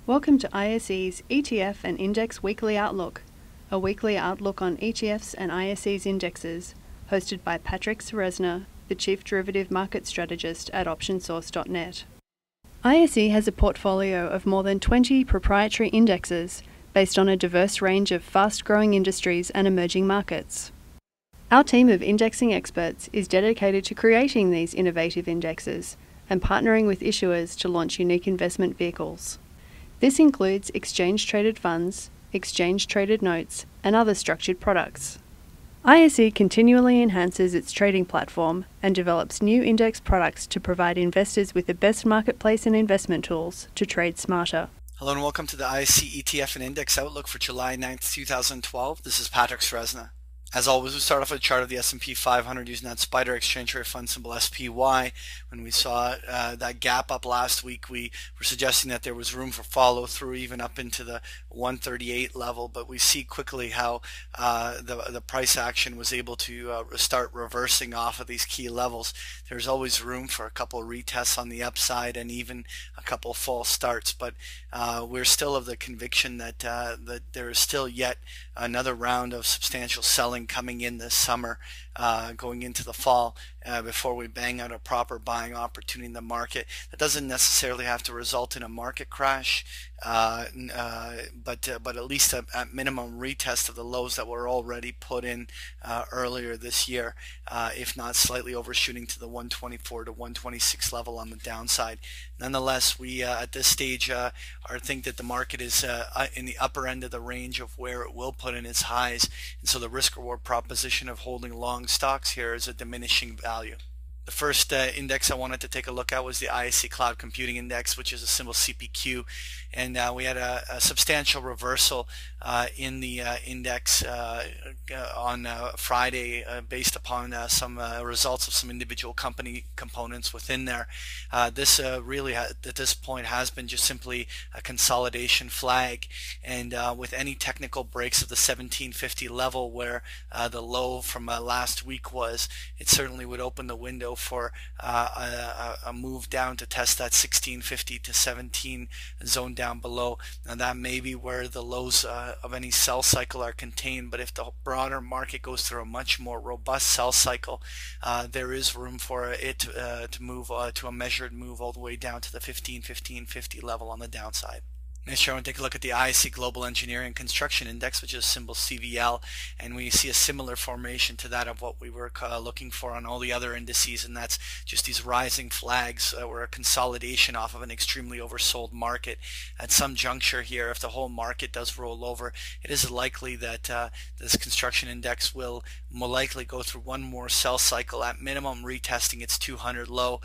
Welcome to ISE's ETF and Index Weekly Outlook, a weekly outlook on ETFs and ISE's indexes, hosted by Patrick Ceresna, the Chief Derivative Market Strategist at OptionSource.net. ISE has a portfolio of more than 20 proprietary indexes based on a diverse range of fast-growing industries and emerging markets. Our team of indexing experts is dedicated to creating these innovative indexes and partnering with issuers to launch unique investment vehicles. This includes exchange-traded funds, exchange-traded notes, and other structured products. ISE continually enhances its trading platform and develops new index products to provide investors with the best marketplace and investment tools to trade smarter. Hello and welcome to the ISE ETF and Index Outlook for July 9th, 2012. This is Patrick Ceresna. As always, we start off with a chart of the S&P 500 using that spider exchange rate fund symbol SPY. When we saw that gap up last week, we were suggesting that there was room for follow through even up into the 138 level, but we see quickly how the price action was able to start reversing off of these key levels. There's always room for a couple of retests on the upside and even a couple of false starts, but we're still of the conviction that there is still yet another round of substantial selling coming in this summer, going into the fall, before we bang out a proper buying opportunity in the market. That doesn't necessarily have to result in a market crash, but at least at minimum retest of the lows that were already put in earlier this year, if not slightly overshooting to the 124 to 126 level on the downside. Nonetheless, we at this stage think that the market is in the upper end of the range of where it will put in its highs, and so the risk-reward proposition of holding long stocks here is a diminishing value. The first index I wanted to take a look at was the ISE Cloud Computing Index, which is a symbol CPQ, and we had a substantial reversal in the index on Friday based upon some results of some individual company components within there. This really at this point has been just simply a consolidation flag, and with any technical breaks of the 1750 level where the low from last week was, it certainly would open the window for a move down to test that 1650 to 17 zone down below. Now that may be where the lows of any sell cycle are contained, but if the broader market goes through a much more robust sell cycle, there is room for it to move to a measured move all the way down to the 1550 level on the downside. Next, I want to take a look at the ISE Global Engineering and Construction Index, which is symbol CVL, and we see a similar formation to that of what we were looking for on all the other indices, and that's just these rising flags or a consolidation off of an extremely oversold market. At some juncture here, if the whole market does roll over, it is likely that this construction index will more likely go through one more sell cycle, at minimum retesting its 200 low.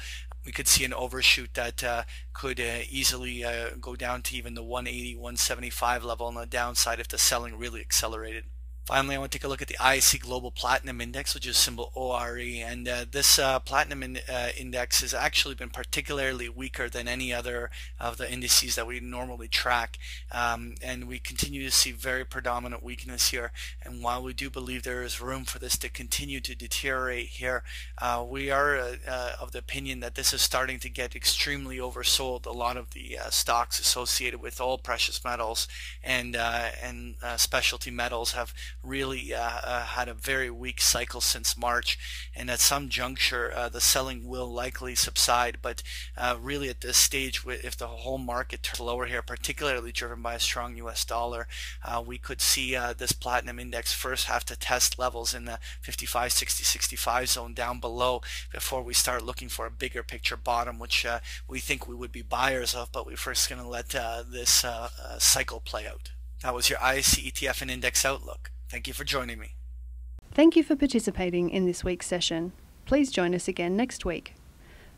We could see an overshoot that could easily go down to even the 180, 175 level on the downside if the selling really accelerated. Finally, I want to take a look at the ISE Global Platinum Index, which is symbol ORE, and this Platinum Index has actually been particularly weaker than any other of the indices that we normally track, and we continue to see very predominant weakness here. And while we do believe there is room for this to continue to deteriorate here, we are of the opinion that this is starting to get extremely oversold. A lot of the stocks associated with all precious metals and specialty metals have really had a very weak cycle since March, and at some juncture the selling will likely subside, but really at this stage, if the whole market turns lower here, particularly driven by a strong US dollar, we could see this platinum index first have to test levels in the 55, 60, 65 zone down below before we start looking for a bigger picture bottom, which we think we would be buyers of, but we're first going to let this cycle play out. That was your ISE ETF and Index Outlook. Thank you for joining me. Thank you for participating in this week's session. Please join us again next week.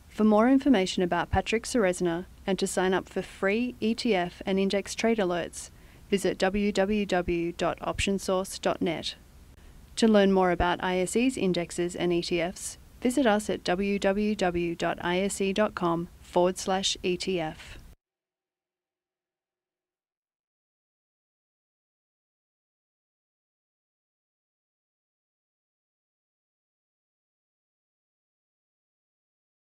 For more information about Patrick Ceresna and to sign up for free ETF and index trade alerts, visit www.optionsource.net. To learn more about ISE's indexes and ETFs, visit us at www.ise.com/ETF.